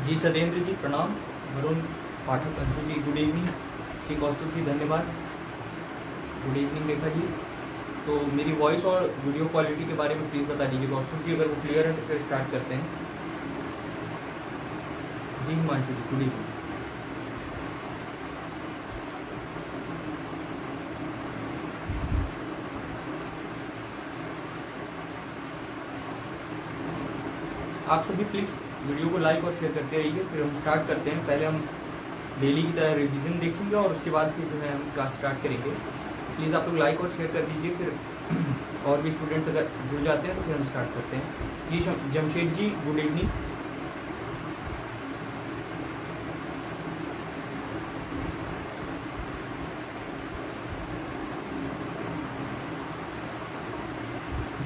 जी सत्येंद्र जी प्रणाम। वरुण पाठक अंशु जी good evening. Shri कौस्तुभ जी धन्यवाद। Good evening Rekha ji. तो मेरी वॉइस और वीडियो क्वालिटी के बारे में प्लीज़ बता दीजिए कौस्तुभ जी, अगर वो क्लियर है तो फिर स्टार्ट करते हैं। जी हिमांशु जी गुड इवनिंग। आप सभी प्लीज़ वीडियो को लाइक और शेयर करते रहिए। फिर हम स्टार्ट करते हैं। पहले हम डेली की तरह रिवीजन देखेंगे और उसके बाद फिर जो है हम क्लास स्टार्ट करेंगे। प्लीज़ आप लोग लाइक और शेयर कर दीजिए। फिर और भी स्टूडेंट्स अगर जुड़ जाते हैं तो फिर हम स्टार्ट करते हैं। जी जमशेद जी गुड इवनिंग।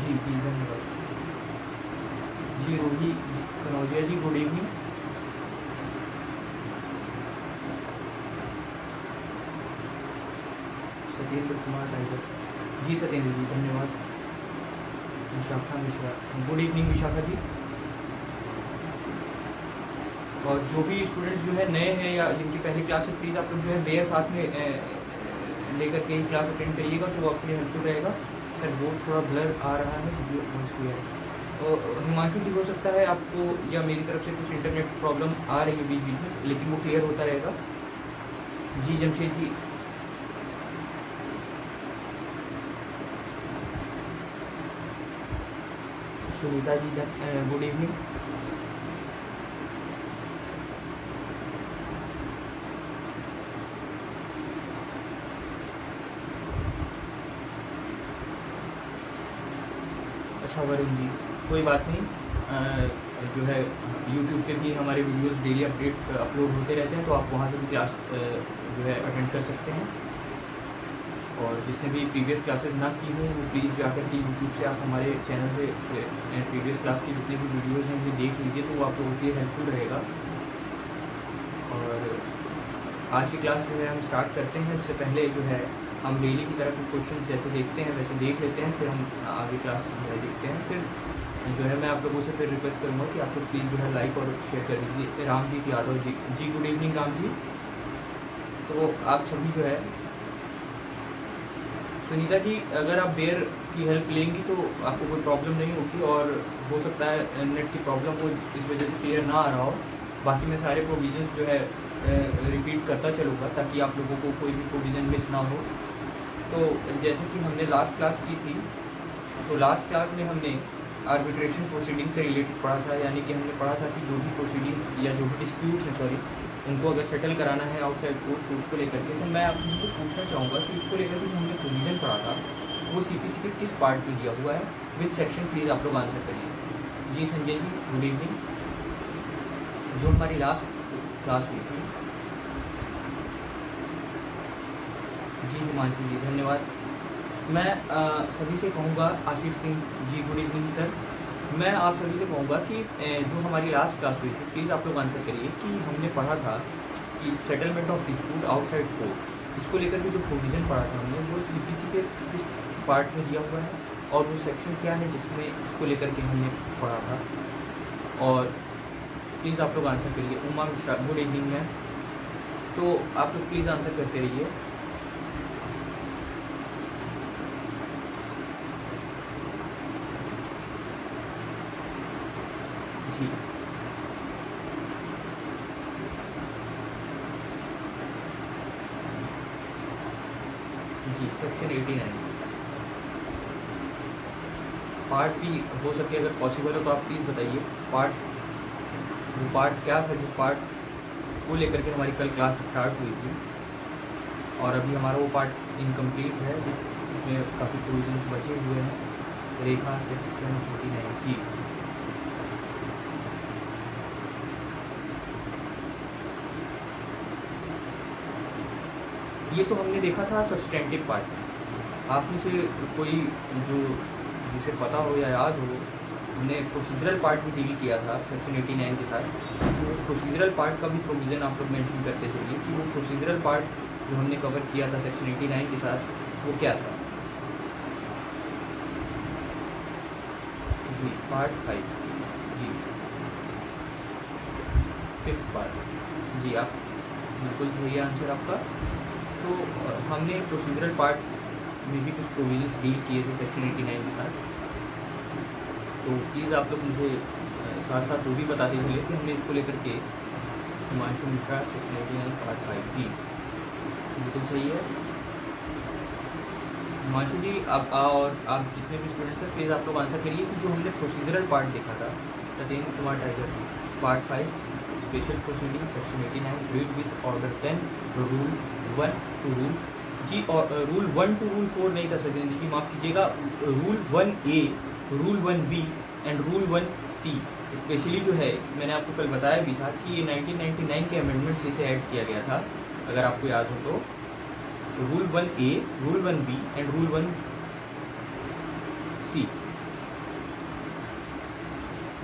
जी जी धन्यवाद। जी Rohi Kanaujia ji good evening. Satyendra Kumar Tiger ji Satyendra ji धन्यवाद। Vishakha Mishra good evening Vishakha ji. और जो भी स्टूडेंट्स जो है नए हैं या जिनकी पहली क्लास है, प्लीज़ आप लोग जो है मेरे साथ में लेकर के ही क्लास अटेंड करिएगा तो वो आपके लिए हेल्पफुल रहेगा। सर बोर्ड थोड़ा ब्लर आ रहा है, वीडियो वॉइस क्लियर है। तो हिमांशु जी हो सकता है आपको या मेरी तरफ से कुछ इंटरनेट प्रॉब्लम आ रही है बीच बीच में, लेकिन वो क्लियर होता रहेगा। जी जमशेद जी सुनीता जी गुड इवनिंग। अच्छा वरुण जी कोई बात नहीं। जो है यूट्यूब पे भी हमारे वीडियोस डेली अपलोड होते रहते हैं, तो आप वहाँ से भी क्लास जो है अटेंड कर सकते हैं। और जिसने भी प्रीवियस क्लासेस ना की हों वो प्लीज़ जाकर के यूट्यूब से आप हमारे चैनल पे प्रीवियस क्लास की जितने भी वीडियोस हैं वो देख लीजिए, तो वो आप लोगों के लिए हेल्पफुल रहेगा। और आज की क्लास जो है हम स्टार्ट करते हैं। उससे पहले जो है हम डेली की तरह कुछ क्वेश्चन जैसे देखते हैं वैसे देख लेते हैं, फिर हम आगे क्लास जो है देखते हैं। फिर जो है मैं आप लोगों से फिर रिक्वेस्ट करूँगा कि आप लोग प्लीज़ जो है लाइक और शेयर कर दीजिए। रामजीत यादव जी जी गुड इवनिंग राम जी। तो आप सभी जो है सुनीता जी अगर आप बेयर की हेल्प लेंगी तो आपको कोई प्रॉब्लम नहीं होगी, और हो सकता है नेट की प्रॉब्लम को इस वजह से क्लियर ना आ रहा हो। बाकी मैं सारे प्रोविज़न्स जो है रिपीट करता चलूँगा ताकि आप लोगों को कोई भी प्रोविज़न मिस ना हो। तो जैसे कि हमने लास्ट क्लास की थी, तो लास्ट क्लास में हमने आर्बिट्रेशन प्रोसीडिंग से रिलेटेड पढ़ा था, यानी कि हमने पढ़ा था कि जो भी प्रोसीडिंग या जो भी डिस्प्यूट्स हैं उनको अगर सेटल कराना है आउटसाइड कोर्ट तो उसको लेकर के, तो मैं आपसे पूछना चाहूँगा कि इसको लेकर के जो हमने प्रोविज़न पढ़ा था वो CPC के किस पार्ट में दिया हुआ है, विच सेक्शन, प्लीज़ आप लोग आंसर करिए। जी संजय जी गुड इवनिंग। जो हमारी लास्ट क्लास हुई थी। जी हिमांशु जी धन्यवाद। मैं सभी से कहूँगा, Ashish Singh ji good evening sir. मैं आप सभी से कहूँगा कि जो हमारी लास्ट क्लास हुई थी प्लीज़ आप लोग आंसर करिए कि हमने पढ़ा था कि settlement of dispute outside court, इसको लेकर के जो प्रोविज़न पढ़ा था हमने वो CPC के किस पार्ट में दिया हुआ है और वो सेक्शन क्या है जिसमें इसको लेकर के हमने पढ़ा था। और प्लीज़ आप लोग आंसर करिए। Uma Mishra good evening ma'am. तो आप लोग प्लीज़ आंसर करते रहिए। जी जी सेक्शन 89 पार्ट भी हो सके अगर पॉसिबल हो तो आप प्लीज़ बताइए वो पार्ट क्या था जिस पार्ट को लेकर के हमारी कल क्लास स्टार्ट हुई थी, और अभी हमारा वो पार्ट इनकम्प्लीट है, उसमें काफ़ी प्रोविजन्स बचे हुए हैं। रेखा सेक्शन 49 जी ये तो हमने देखा था सब्सटेंटिव पार्ट में। आप में से कोई जो जिसे पता हो या याद हो, हमने प्रोसीजरल पार्ट भी डील किया था सेक्शन 89 के साथ। तो वो प्रोसीजरल पार्ट का भी प्रोविज़न आप लोग मेंशन करते चलिए कि वो प्रोसीजरल पार्ट जो हमने कवर किया था सेक्शन 89 के साथ वो क्या था। जी पार्ट 5 जी 5th पार्ट। जी, आप बिल्कुल सही आंसर आपका। तो हमने प्रोसीजरल पार्ट में भी कुछ प्रोविजंस डील किए थे सेक्शन 89 के साथ, तो प्लीज़ आप लोग मुझे साथ साथ वो भी बताते चलिए कि हमने इसको लेकर के हिमांशु मिश्रा सेक्शन 89 पार्ट 5। जी बिल्कुल सही है हिमांशु जी। और आप जितने भी स्टूडेंट्स हैं प्लीज़ आप लोग आंसर करिए कि जो हमने प्रोसीजरल पार्ट देखा था Satyendra Kumar Tiger part 5 special proceeding section 89 read with order 10 rule 1 to rule जी, और रूल 1 टू रूल 4 नहीं था सत्येंद्र जी, माफ़ कीजिएगा। Rule 1A, rule 1B and rule 1C specially जो है मैंने आपको कल बताया भी था कि ये 1999 के अमेंडमेंट से इसे ऐड किया गया था, अगर आपको याद हो तो। Rule 1A, rule 1B and rule 1C।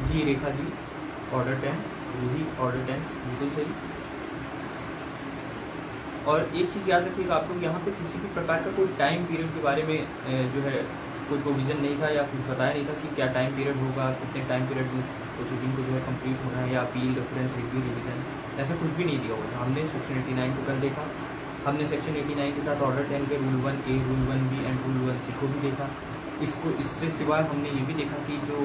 जी रेखा जी, ऑर्डर 10, रूही ऑर्डर 10 बिल्कुल सही। और एक चीज़ याद रखिएगा आप लोग, यहाँ पे किसी भी प्रकार का कोई टाइम पीरियड के बारे में जो है कोई प्रोविज़न नहीं था या कुछ बताया नहीं था कि क्या टाइम पीरियड होगा, कितने टाइम पीरियड में प्रोसीडिंग को जो है कंप्लीट होना है, या अपील, रेफरेंस, रिव्यू, रिवीजन, ऐसा कुछ भी नहीं दिया हुआ था। हमने सेक्शन 89 को कल देखा, हमने सेक्शन 89 के साथ ऑर्डर 10 के rule 1A, rule 1B and rule 1C को भी देखा। इससे सिवाय हमने ये भी देखा कि जो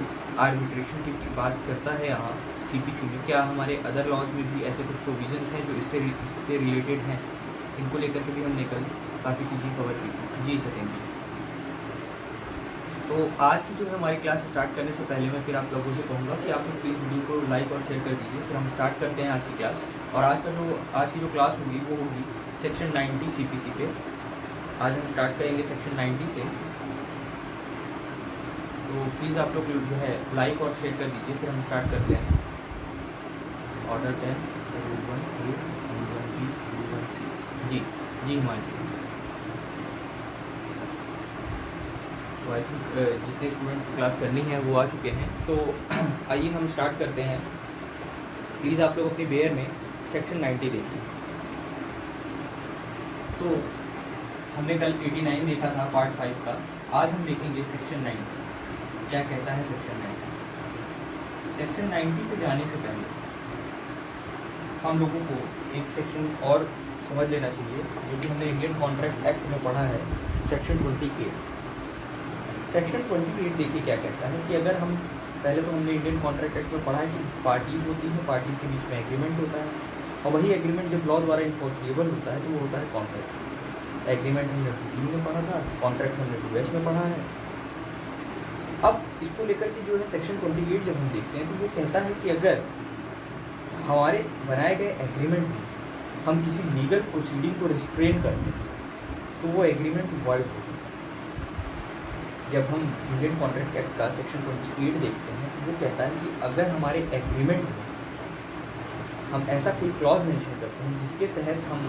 आर्बिट्रेशन की बात करता है यहाँ CPC में, क्या हमारे अदर लॉज में भी ऐसे कुछ प्रोविजंस हैं जो इससे रिलेटेड हैं, इनको लेकर के भी हमने कल काफ़ी चीज़ें कवर की थी। जी सत्येंद्र। तो आज की जो है हमारी क्लास स्टार्ट करने से पहले मैं फिर आप लोगों से कहूँगा कि आप लोग प्लीज़ वीडियो को लाइक और शेयर कर दीजिए, फिर हम स्टार्ट करते हैं आज की क्लास। और आज की जो क्लास होगी वो होगी सेक्शन 90 CPC पे। आज हम स्टार्ट करेंगे सेक्शन 90 से, तो प्लीज़ आप लोग जो है लाइक और शेयर कर दीजिए, फिर हम स्टार्ट करते हैं। Order 10 rule 1A, rule 1B, rule 1C। जी हिमांशु। तो आई थिंक जितने स्टूडेंट्स को क्लास करनी है वो आ चुके हैं, तो आइए हम स्टार्ट करते हैं। प्लीज़ आप लोग अपनी बेयर में सेक्शन 90 देखिए। तो हमने कल 89 देखा था पार्ट 5 का, आज हम देखेंगे सेक्शन 90 क्या कहता है। सेक्शन 90 सेक्शन 90 पे जाने से पहले हम लोगों को एक सेक्शन और समझ लेना चाहिए जो कि हमने इंडियन कॉन्ट्रैक्ट एक्ट में पढ़ा है, सेक्शन 28। सेक्शन 28 देखिए क्या कहता है कि अगर हम पहले तो हमने इंडियन कॉन्ट्रैक्ट एक्ट में पढ़ा है कि पार्टीज़ होती हैं, पार्टीज़ के बीच में एग्रीमेंट होता है, और वही एग्रीमेंट जब लॉ द्वारा इन्फोर्सेबल होता है तो वो होता है कॉन्ट्रैक्ट। एग्रीमेंट हमने 2 में पढ़ा था, कॉन्ट्रैक्ट हमने 2S में पढ़ा है। अब इसको लेकर के जो है सेक्शन 28 जब हम देखते हैं तो वो कहता है कि अगर हमारे बनाए गए एग्रीमेंट में हम किसी लीगल प्रोसीडिंग को रिस्ट्रेन करते हैं तो वो एग्रीमेंट वॉइड होगा। जब हम इंडियन कॉन्ट्रैक्ट एक्ट का सेक्शन 28 देखते हैं तो वो कहता है कि अगर हमारे एग्रीमेंट में हम ऐसा कोई क्लॉज मेंशन करते हैं जिसके तहत हम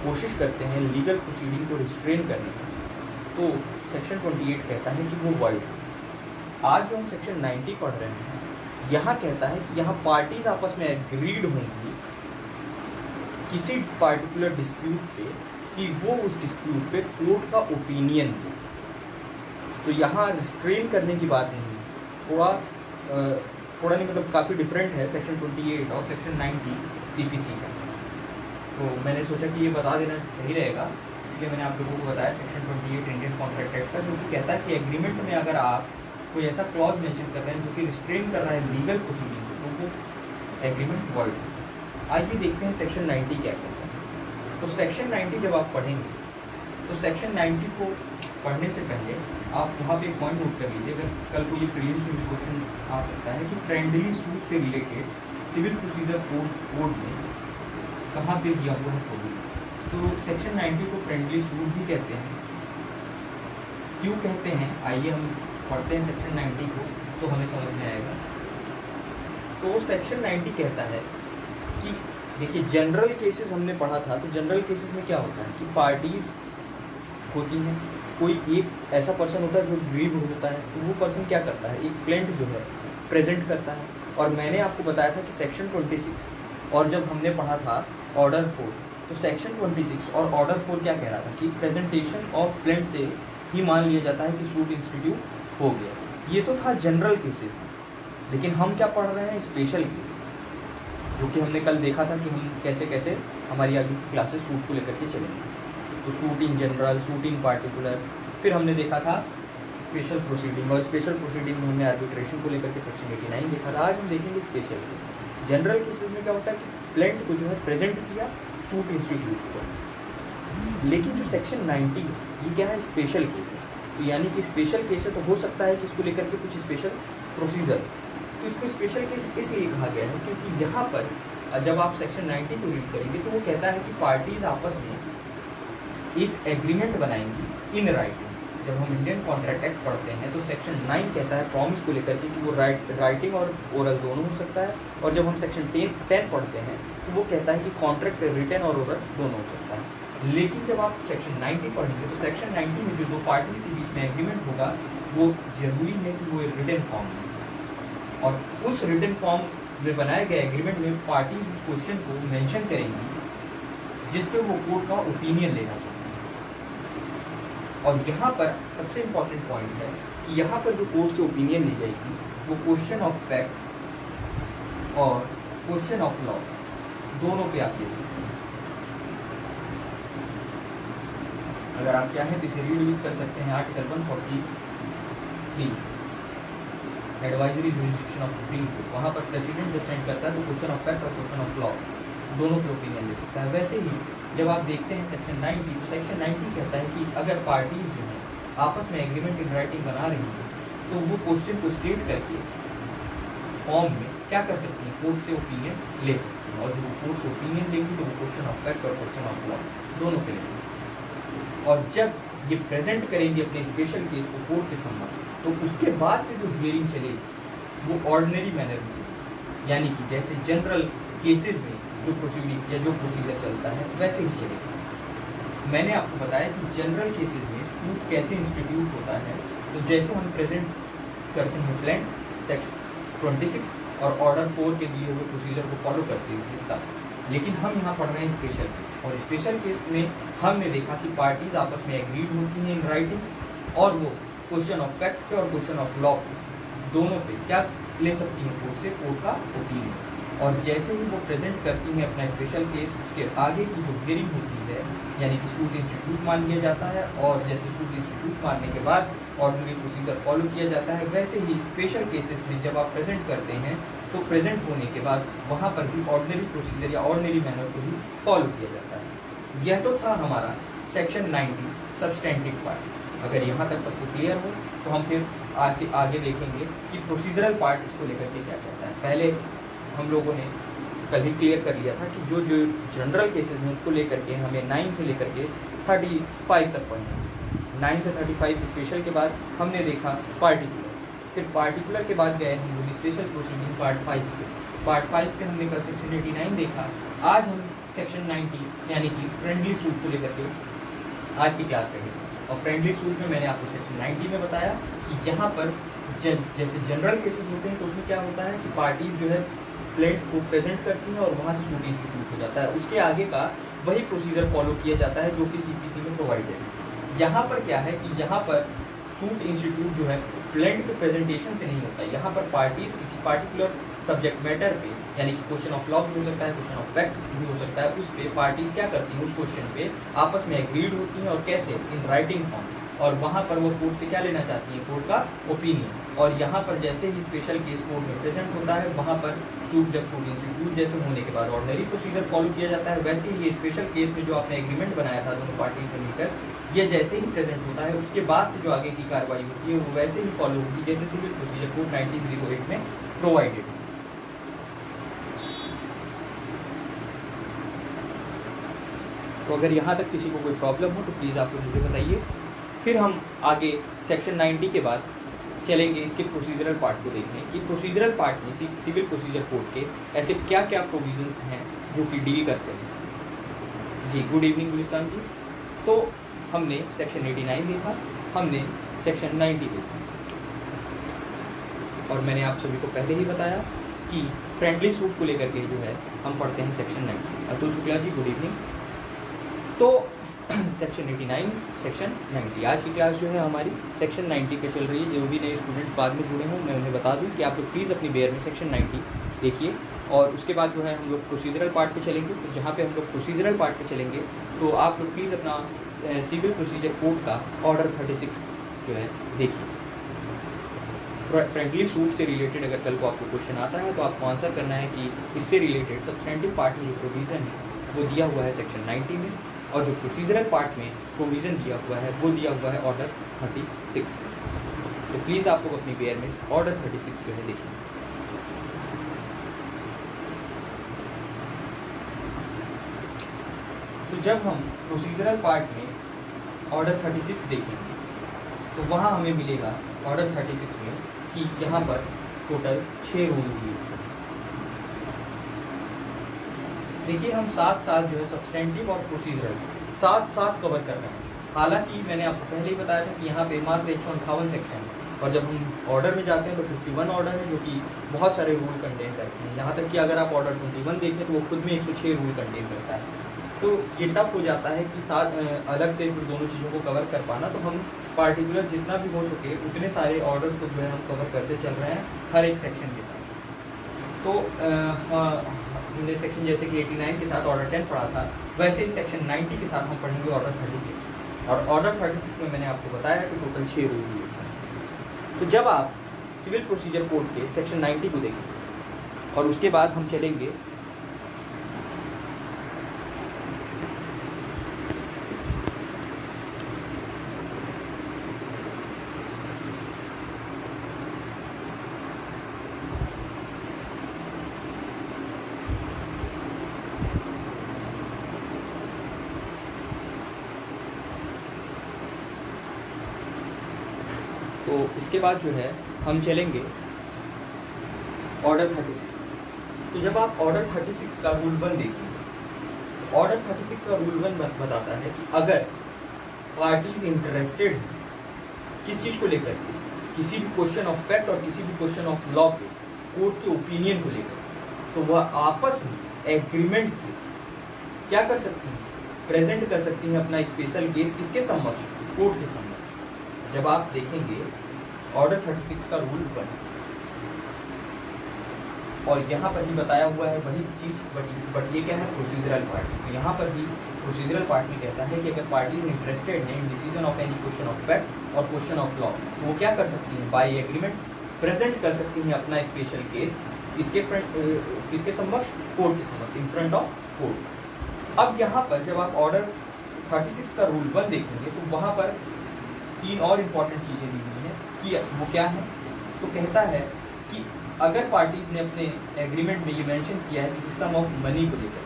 कोशिश करते हैं लीगल प्रोसीडिंग को रिस्ट्रेन करने की, तो सेक्शन 28 कहता है कि वो वॉइड है। आज जो हम सेक्शन 90 पढ़ रहे हैं, यहाँ कहता है कि यहाँ पार्टीज आपस में एग्रीड होंगी किसी पार्टिकुलर डिस्प्यूट पे कि वो उस डिस्प्यूट पे कोर्ट का ओपिनियन दे। तो यहाँ रिस्ट्रेन करने की बात नहीं है, थोड़ा नहीं मतलब काफ़ी डिफरेंट है सेक्शन 28 और सेक्शन 90 CPC का। तो मैंने सोचा कि ये बता देना सही रहेगा, इसलिए मैंने आप लोगों को बताया सेक्शन 28 इंडियन कॉन्ट्रैक्ट एक्ट का, जो कि कहता है कि एग्रीमेंट में अगर आप कोई ऐसा क्लॉज मेंशन कर रहे हैं जो कि रिस्ट्रेन कर रहा है लीगल प्रोसीडिंग को, तो वो एग्रीमेंट वॉइड है। आइए देखते हैं सेक्शन 90 क्या कहता है। तो सेक्शन 90 जब आप पढ़ेंगे तो सेक्शन 90 को पढ़ने से पहले आप वहाँ पे एक पॉइंट नोट कर लीजिए, अगर कल को ये प्रीलिम्स में क्वेश्चन आ सकता है कि फ्रेंडली सूट से रिलेटेड सिविल प्रोसीजर कोड में कहाँ पे दिया हुआ है प्रोविजन। तो सेक्शन 90 को फ्रेंडली सूट भी कहते हैं। क्यों कहते हैं, आइए हम पढ़ते हैं सेक्शन 90 को तो हमें समझ में आएगा। तो सेक्शन 90 कहता है कि देखिए जनरल केसेस हमने पढ़ा था, तो जनरल केसेस में क्या होता है कि पार्टीज होती हैं, कोई एक ऐसा पर्सन होता है जो ग्रीव होता है, तो वो पर्सन क्या करता है, एक प्लेंट जो है प्रेजेंट करता है। और मैंने आपको बताया था कि सेक्शन 26 और जब हमने पढ़ा था ऑर्डर 4, तो सेक्शन 26 और ऑर्डर 4 क्या कह रहा था कि प्रेजेंटेशन ऑफ प्लेंट से ही मान लिया जाता है कि सूट इंस्टीट्यूट हो गया। ये तो था जनरल केसेस, लेकिन हम क्या पढ़ रहे हैं, स्पेशल केस। जो कि हमने कल देखा था कि हम कैसे कैसे हमारी आगे की क्लासेस सूट को लेकर के चलेंगे। तो suit in general, suit in particular, फिर हमने देखा था स्पेशल प्रोसीडिंग, और स्पेशल प्रोसीडिंग में हमने आर्बिट्रेशन को लेकर के सेक्शन 89 देखा था। आज हम देखेंगे स्पेशल केस। जनरल केसेस में क्या होता है कि प्लेंट को जो है प्रेजेंट किया सूट इंस्टीट्यूट को, लेकिन जो सेक्शन 90 ये क्या है, स्पेशल केस है। तो यानी कि स्पेशल केस है तो हो सकता है कि इसको लेकर के कुछ स्पेशल प्रोसीजर, तो इसको स्पेशल केस इसलिए कहा गया है क्योंकि यहाँ पर जब आप सेक्शन 90 को रीड करेंगे तो वो कहता है कि पार्टीज आपस में एक एग्रीमेंट बनाएंगी इन राइटिंग। जब हम इंडियन कॉन्ट्रैक्ट एक्ट पढ़ते हैं तो सेक्शन 9 कहता है प्रॉमिस को लेकर के कि वो राइटिंग और ओरल दोनों हो सकता है, और जब हम सेक्शन 10 पढ़ते हैं तो वो कहता है कि कॉन्ट्रैक्ट रिटन और ओरल दोनों हो सकता है। लेकिन जब आप सेक्शन 90 पढ़ेंगे तो सेक्शन 90 में जो दो पार्टी के बीच में एग्रीमेंट होगा वो जरूरी है कि वो रिटन फॉर्म में, और उस रिटन फॉर्म में बनाए गए एग्रीमेंट में पार्टी उस क्वेश्चन को मेंशन करेंगी जिस पे वो कोर्ट का ओपिनियन लेना चाहते हैं। और यहाँ पर सबसे इम्पोर्टेंट पॉइंट है कि यहाँ पर जो कोर्ट से ओपिनियन ली जाएगी वो क्वेश्चन ऑफ फैक्ट और क्वेश्चन ऑफ लॉ दोनों पे आप ले सकते हैं। अगर आप चाहें तो इसे रीड भी कर सकते हैं। Article 143 advisory jurisdiction of supreme court, वहाँ पर प्रेसिडेंट जब सेंड करता है तो क्वेश्चन ऑफ फैक्ट और क्वेश्चन ऑफ लॉ दोनों पे ओपिनियन ले सकता है। वैसे ही जब आप देखते हैं सेक्शन 90, तो सेक्शन 90 कहता है कि अगर पार्टीज जो है आपस में एग्रीमेंट इन राइटिंग बना रही हैं तो वो क्वेश्चन को स्टेट करके फॉर्म में क्या कर सकती हैं, कोर्ट से ओपिनियन ले सकती हैं, और जो कोर्ट से ओपिनियन लेंगी तो वो क्वेश्चन ऑफ फैक्ट और क्वेश्चन ऑफ लॉ दोनों पे ले सकती हैं। और जब ये प्रेजेंट करेंगे अपने स्पेशल केस को कोर्ट के समक्ष, तो उसके बाद से जो हियरिंग चलेगी वो ऑर्डिनरी मैनर में चलेगी, यानी कि जैसे जनरल केसेस में जो प्रोसीडिंग या जो प्रोसीजर चलता है वैसे ही चलेगा। मैंने आपको बताया कि जनरल केसेस में सूट कैसे इंस्टीट्यूट होता है, तो जैसे हम प्रेजेंट करते हैं प्लेंट सेक्शन 26 और ऑर्डर 4 के दिए हुए प्रोसीजर को फॉलो करते हुए तब, लेकिन हम यहाँ पढ़ रहे हैं स्पेशल केस, और स्पेशल केस में हमने देखा कि पार्टीज आपस में एग्रीड होती हैं इन राइटिंग, और वो क्वेश्चन ऑफ फैक्ट और क्वेश्चन ऑफ लॉ दोनों पे क्या ले सकती हैं कोर्ट से, कोर्ट का ओपिनियन। और जैसे ही वो प्रेजेंट करती हैं अपना स्पेशल केस, उसके आगे की जो हियरिंग होती है यानी कि सूट इंस्टीट्यूट मान लिया जाता है, और जैसे सूट इंस्टीट्यूट मानने के बाद ऑर्डिनरी प्रोसीजर फॉलो किया जाता है, वैसे ही स्पेशल केसेस में जब आप प्रेजेंट करते हैं तो प्रेजेंट होने के बाद वहाँ पर भी ऑर्डिनरी प्रोसीजर या ऑर्डिनरी मैनर को ही फॉलो किया जाता है। यह तो था हमारा सेक्शन 90 सब्सटेंटिव पार्ट। अगर यहाँ तक सबको क्लियर हो तो हम फिर आगे देखेंगे कि प्रोसीजरल पार्ट इसको लेकर के क्या कहता है। पहले हम लोगों ने कल ही क्लियर कर लिया था कि जो जो जनरल केसेस हैं उसको लेकर के हमें 9 से लेकर के 35 तक पढ़ना है। 9 से 35 स्पेशल के बाद हमने देखा पार्टिकुलर, फिर पार्टिकुलर के बाद गए हम लोग स्पेशल प्रोसीडिंग पार्ट 5 पे। पार्ट 5 पे हमने कल सेक्शन 89 देखा। आज हम सेक्शन 90 यानी कि फ्रेंडली सूट को लेकर के आज की क्लास करेंगे। और फ्रेंडली सूट में मैंने आपको सेक्शन 90 में बताया कि यहाँ पर जैसे जनरल केसेस होते हैं तो उसमें क्या होता है कि पार्टीज जो है प्लेंट को प्रेजेंट करती हैं और वहाँ से सूट इंस्टीट्यूट हो जाता है, उसके आगे का वही प्रोसीजर फॉलो किया जाता है जो कि सीपीसी में प्रोवाइडेड है। यहाँ पर क्या है कि यहाँ पर सूट इंस्टीट्यूट जो है प्लेंट के प्रेजेंटेशन से नहीं होता है, यहाँ पर पार्टीज किसी पार्टिकुलर सब्जेक्ट मैटर पे यानी कि क्वेश्चन ऑफ लॉ भी हो सकता है, क्वेश्चन ऑफ फैक्ट भी हो सकता है, उस पे पार्टीज क्या करती हैं, उस क्वेश्चन पे आपस में एग्रीड होती हैं और कैसे इन राइटिंग फॉर्म, और वहाँ पर वो कोर्ट से क्या लेना चाहती है, कोर्ट का ओपिनियन। और यहाँ पर जैसे ही स्पेशल केस कोर्ट में प्रेजेंट होता है वहाँ पर सूट जब सूट इंस्टीट्यूट जैसे होने के बाद ऑर्डिनरी प्रोसीजर फॉलो किया जाता है, वैसे ही ये स्पेशल केस में जो आपने एग्रीमेंट बनाया था दोनों पार्टी से मिलकर, ये जैसे ही प्रेजेंट होता है उसके बाद से जो आगे की कार्रवाई होती है वो वैसे ही फॉलो होगी जैसे सिविल प्रोसीजर कोड 1908 में प्रोवाइडेड है। तो अगर यहाँ तक किसी को कोई प्रॉब्लम हो तो प्लीज़ आप लोग मुझे बताइए। फिर हम आगे सेक्शन 90 के बाद चलेंगे इसके प्रोसीजरल पार्ट को देखने कि प्रोसीजरल पार्ट में सिविल प्रोसीजर कोड के ऐसे क्या क्या प्रोविजंस हैं जो कि डील करते हैं। जी गुड इवनिंग गुलिस्तान जी। तो हमने सेक्शन 89 देखा, हमने सेक्शन 90 देखा, और मैंने आप सभी को पहले ही बताया कि फ्रेंडली सूट को लेकर के जो है हम पढ़ते हैं section 90। Atul Shukla ji good evening. तो सेक्शन 89 सेक्शन 90 आज की क्लास जो है हमारी सेक्शन 90 पे चल रही है। जो भी नए स्टूडेंट्स बाद में जुड़े हों मैं उन्हें बता दूं कि आप लोग प्लीज़ अपनी बेयर में सेक्शन 90 देखिए और उसके बाद जो है हम लोग प्रोसीजरल पार्ट पे चलेंगे। तो जहाँ पे हम लोग प्रोसीजरल पार्ट पे चलेंगे तो आप लोग प्लीज़ अपना सिविल प्रोसीजर कोड का ऑर्डर 36 जो है देखिए। फ्रेंडली सूट से रिलेटेड अगर कल को आपको क्वेश्चन आता है तो आपको आंसर करना है कि इससे रिलेटेड सब्सटेंटिव पार्ट में जो प्रोविज़न है वो दिया हुआ है सेक्शन 90 में, और जो प्रोसीजरल पार्ट में प्रोविज़न दिया हुआ है वो दिया हुआ है ऑर्डर 36 में। तो प्लीज़ आप लोग अपनी पेयर में ऑर्डर 36 जो है देखिए। तो जब हम प्रोसीजरल पार्ट में ऑर्डर 36 देखेंगे तो वहाँ हमें मिलेगा ऑर्डर 36 में कि यहाँ पर टोटल 6 रूल दिए। देखिए हम साथ साथ जो है सब्सटेंटिव और प्रोसीजरल साथ कवर कर रहे हैं। हालांकि मैंने आपको पहले ही बताया था कि यहाँ पे मात्र 158 सेक्शन है, और जब हम ऑर्डर में जाते हैं तो 51 ऑर्डर है जो कि बहुत सारे रूल कंटेन करते हैं। यहाँ तक कि अगर आप ऑर्डर 21 देखें तो वो खुद में 106 रूल कंटेन करता है। तो ये टफ हो जाता है कि साथ अलग से फिर दोनों चीज़ों को कवर कर पाना। तो हम पार्टिकुलर जितना भी हो सके उतने सारे ऑर्डर्स को जो है हम कवर करते चल रहे हैं हर एक सेक्शन के साथ। तो हमने सेक्शन जैसे कि 89 के साथ ऑर्डर 10 पढ़ा था, वैसे ही सेक्शन 90 के साथ हम पढ़ेंगे ऑर्डर 36। और ऑर्डर 36 में मैंने आपको बताया कि टोटल 6 रूल दिए। तो जब आप सिविल प्रोसीजर कोड के सेक्शन 90 को देखेंगे और उसके बाद हम चलेंगे तो इसके बाद जो है हम चलेंगे ऑर्डर 36। तो जब आप ऑर्डर 36 का रूल 1 देखेंगे, ऑर्डर 36 का रूल 1 बताता है कि अगर पार्टीज इंटरेस्टेड हैं किस चीज़ को लेकर के, किसी भी क्वेश्चन ऑफ फैक्ट और किसी भी क्वेश्चन ऑफ लॉ पे कोर्ट के ओपिनियन को लेकर, तो वह आपस में एग्रीमेंट से क्या कर सकती हैं, प्रेजेंट कर सकती हैं अपना स्पेशल केस किसके समक्ष, कोर्ट के समक्ष। जब आप देखेंगे ऑर्डर 36 का रूल 1, और यहाँ पर भी बताया हुआ है वही चीज़, बट ये क्या है प्रोसीजरल पार्ट। तो यहाँ पर भी प्रोसीजरल पार्ट में कहता है कि अगर पार्टीज इंटरेस्टेड हैं in decision of any question of fact और क्वेश्चन ऑफ लॉ, तो वो क्या कर सकती हैं, बाय एग्रीमेंट प्रेजेंट कर सकती हैं अपना स्पेशल केस इसके समक्ष, कोर्ट के समक्ष, इन फ्रंट ऑफ कोर्ट। अब यहाँ पर जब आप ऑर्डर 36 का रूल 1 देखेंगे तो वहाँ पर 3 और इम्पॉर्टेंट चीज़ें दी हुई हैं कि वो क्या है। तो कहता है कि अगर पार्टीज ने अपने एग्रीमेंट में ये मेंशन किया है कि सिस्टम ऑफ मनी को लेकर,